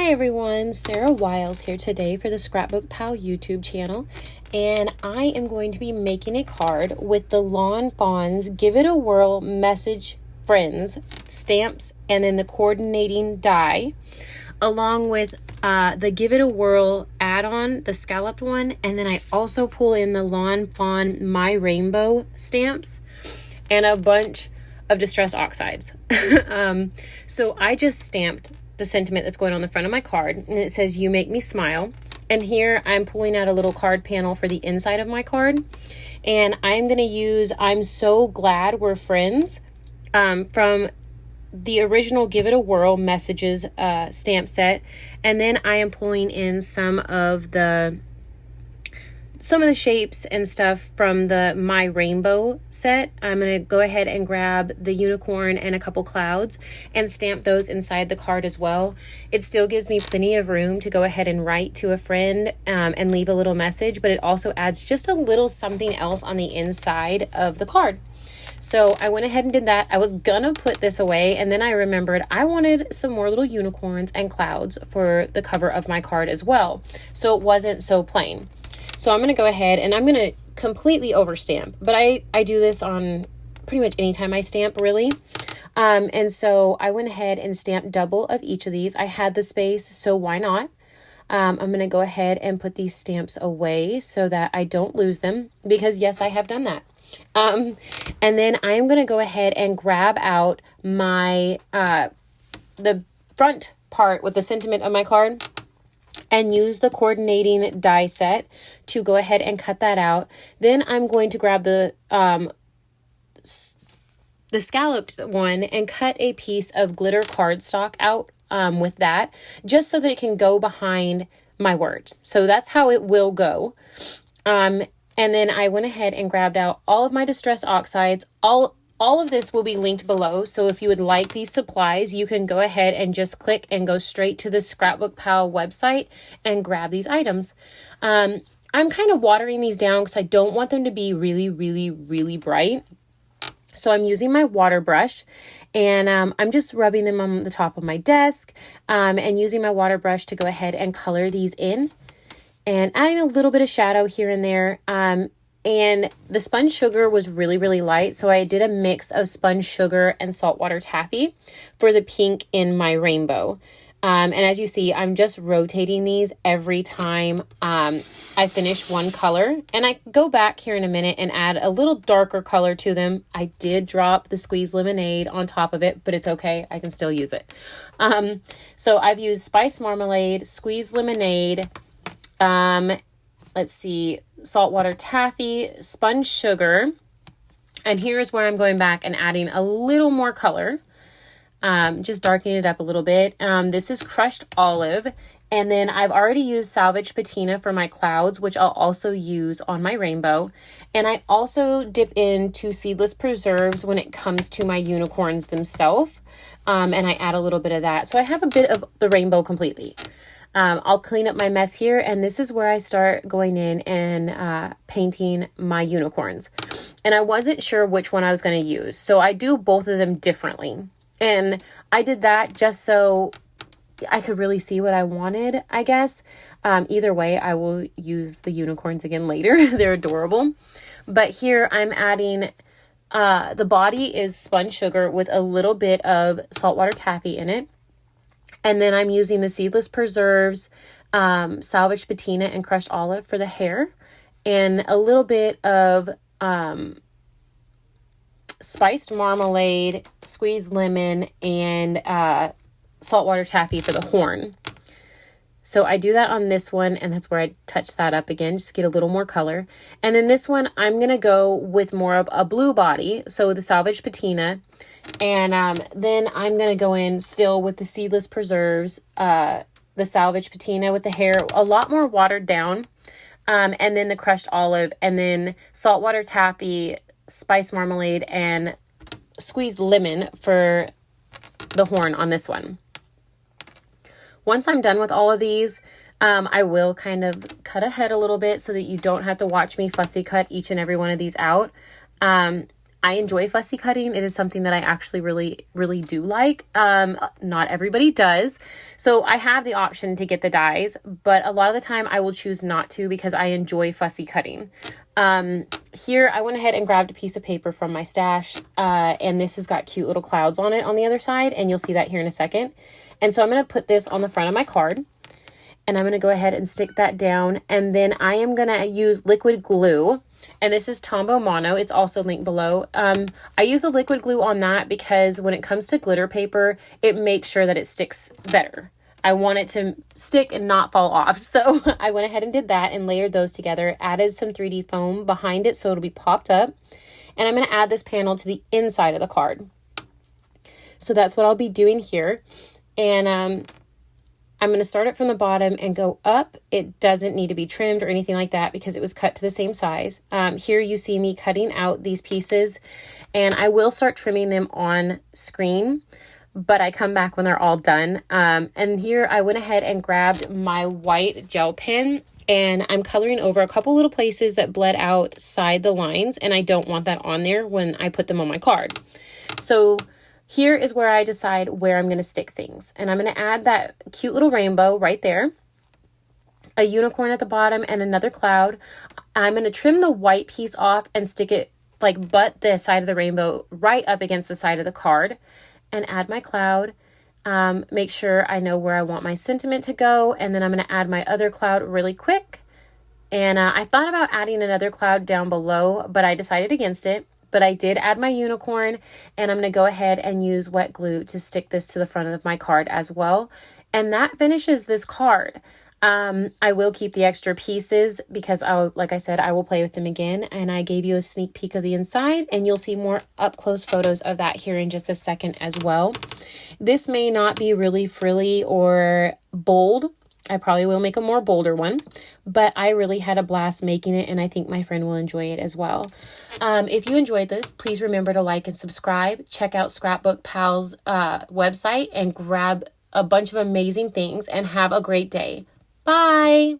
Hi everyone, Sarah Wiles here today for the ScrapbookPal YouTube channel, and I am going to be making a card with the Lawn Fawn's Give It a Whirl Message Friends stamps and then the coordinating die, along with the Give It a Whirl add-on, the Scalloped one, and then I also pull in the Lawn Fawn My Rainbow stamps and a bunch of distress oxides. So I just stamped the sentiment that's going on the front of my card, and it says, "You make me smile." And here I'm pulling out a little card panel for the inside of my card, and I'm going to use "I'm So Glad We're Friends" from the original Give It a Whirl messages stamp set, and then I am pulling in some of the shapes and stuff from the My Rainbow set. I'm going to go ahead and grab the unicorn and a couple clouds and stamp those inside the card as well. It still gives me plenty of room to go ahead and write to a friend and leave a little message, but it also adds just a little something else on the inside of the card. So I went ahead and did that. I was gonna put this away, and then I remembered I wanted some more little unicorns and clouds for the cover of my card as well, so it wasn't so plain. So I'm going to go ahead and I'm going to completely overstamp, but I do this on pretty much any time I stamp, really. And so I went ahead and stamped double of each of these. I had the space, so why not? I'm going to go ahead and put these stamps away so that I don't lose them, because yes, I have done that. And then I'm going to go ahead and grab out my, the front part with the sentiment of my card, and use the coordinating die set to go ahead and cut that out. Then I'm going to grab the scalloped one and cut a piece of glitter cardstock out with that, just so that it can go behind my words. So that's how it will go. And then I went ahead and grabbed out all of my distress oxides. All of this will be linked below, so if you would like these supplies, you can go ahead and just click and go straight to the ScrapbookPal website and grab these items. I'm kind of watering these down because I don't want them to be really, really, really bright. So I'm using my water brush, and I'm just rubbing them on the top of my desk and using my water brush to go ahead and color these in and adding a little bit of shadow here and there. And the spun sugar was really, really light, so I did a mix of spun sugar and saltwater taffy for the pink in my rainbow. And as you see, I'm just rotating these every time I finish one color. And I go back here in a minute and add a little darker color to them. I did drop the squeezed lemonade on top of it, but it's okay. I can still use it. So I've used spiced marmalade, squeezed lemonade, let's see, saltwater taffy, spun sugar, and here's where I'm going back and adding a little more color, just darkening it up a little bit. This is crushed olive, and then I've already used Salvaged Patina for my clouds, which I'll also use on my rainbow, and I also dip into Seedless preserves when it comes to my unicorns themselves, and I add a little bit of that, so I have a bit of the rainbow completely. I'll clean up my mess here, and this is where I start going in and painting my unicorns. And I wasn't sure which one I was going to use, so I do both of them differently. And I did that just so I could really see what I wanted, I guess. Either way, I will use the unicorns again later. They're adorable. But here I'm adding, the body is spun sugar with a little bit of saltwater taffy in it. And then I'm using the Seedless preserves, Salvaged Patina, and crushed olive for the hair. And a little bit of spiced marmalade, squeezed lemon, and saltwater taffy for the horn. So I do that on this one, and that's where I touch that up again, just to get a little more color. And then this one, I'm going to go with more of a blue body, so the Salvaged Patina. And then I'm going to go in still with the Seedless preserves, the Salvaged Patina with the hair, a lot more watered down. And then the crushed olive, and then saltwater taffy, spiced marmalade, and squeezed lemon for the horn on this one. Once I'm done with all of these, I will kind of cut ahead a little bit so that you don't have to watch me fussy cut each and every one of these out. I enjoy fussy cutting. It is something that I actually really do like. Not everybody does. So I have the option to get the dies, but a lot of the time I will choose not to because I enjoy fussy cutting. Here I went ahead and grabbed a piece of paper from my stash, and this has got cute little clouds on it on the other side, and you'll see that here in a second. And so I'm going to put this on the front of my card, and I'm going to go ahead and stick that down, and then I am going to use liquid glue. And this is Tombow Mono. It's also linked below. I use the liquid glue on that because when it comes to glitter paper, it makes sure that it sticks better. I want it to stick and not fall off. So I went ahead and did that and layered those together, added some 3D foam behind it so it'll be popped up. And I'm going to add this panel to the inside of the card. So that's what I'll be doing here. And I'm going to start it from the bottom and go up. It doesn't need to be trimmed or anything like that because it was cut to the same size. Here you see me cutting out these pieces, and I will start trimming them on screen, but I come back when they're all done. And here I went ahead and grabbed my white gel pen, and I'm coloring over a couple little places that bled outside the lines, and I don't want that on there when I put them on my card. So here is where I decide where I'm going to stick things. And I'm going to add that cute little rainbow right there, a unicorn at the bottom, and another cloud. I'm going to trim the white piece off and stick it like butt the side of the rainbow right up against the side of the card, and add my cloud. Make sure I know where I want my sentiment to go. And then I'm going to add my other cloud really quick. And I thought about adding another cloud down below, but I decided against it. But I did add my unicorn, and I'm going to go ahead and use wet glue to stick this to the front of my card as well. And that finishes this card. I will keep the extra pieces because like I said, I will play with them again. And I gave you a sneak peek of the inside, and you'll see more up close photos of that here in just a second as well. This may not be really frilly or bold. I probably will make a more bolder one, but I really had a blast making it, and I think my friend will enjoy it as well. If you enjoyed this, please remember to like and subscribe. Check out ScrapbookPal's website and grab a bunch of amazing things, and have a great day. Bye!